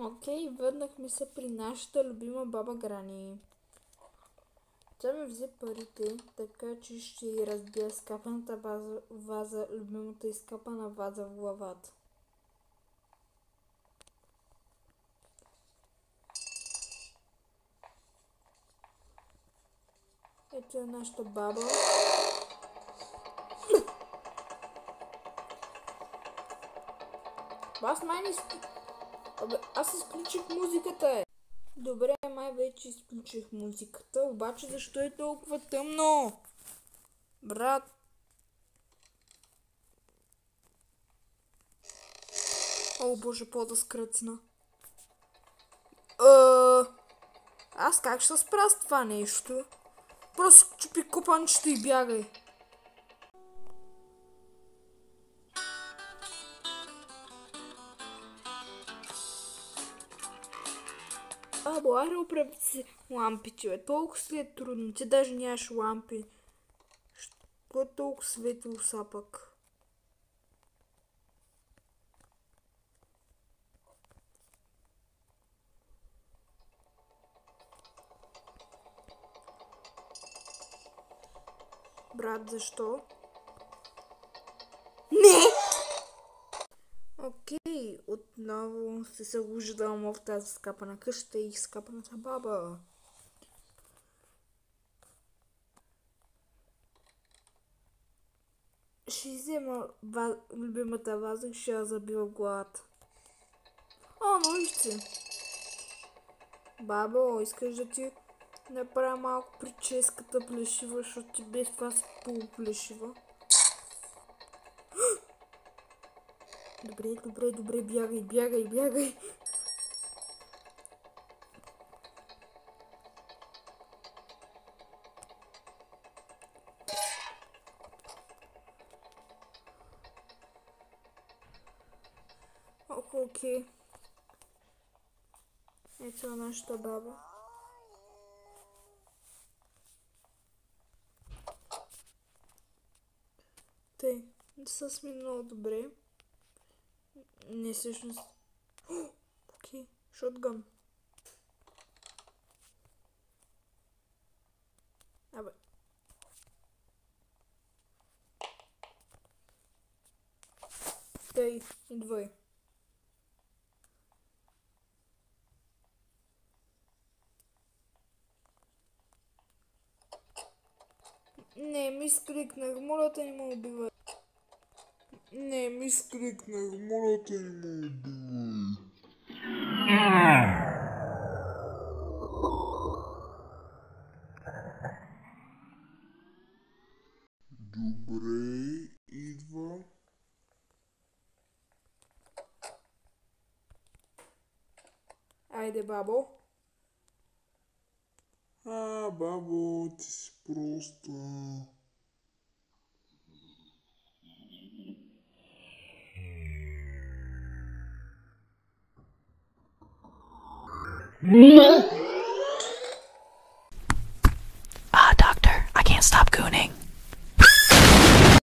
Окей, върнахме се при нашата любима баба Грани. Тя ми взе парите, така че ще й разбия скапаната ваза, любимата изкапана ваза в главата. Ето е нашата баба. Аз май не аз изключих музиката. Добре, май вече изключих музиката, обаче защо е толкова тъмно? Брат. О, боже, по-да скръцна. Аз как ще спра с това нещо? Просто чупи копанчето и бягай. Бабо, аре оправи си лампите, бе. Толкова си е трудно. Ти даже нямаш лампи. Какво е толкова светло са пък? Брат, защо? Не! Окей, отново се събуждам в тази скапана къща и скапаната баба. Ще взема любимата ваза и ще я забива в главата. О, ножице! Бабо, искаш да ти направя малко прическата плешива, защото ти без това си полуплешива? Добре, бягай. Окей. Ето е нашата баба. Тъй, са сме много добре. Не, всъщност. Окей, шотгън. Абе. Тъй, идвай. Не, ми скрикнах, моля те не ме убивай. Не, ми скрикнах, моля те не ме убивай. Добре, идва. Айде, бабо. Бабо, ти си просто... Не!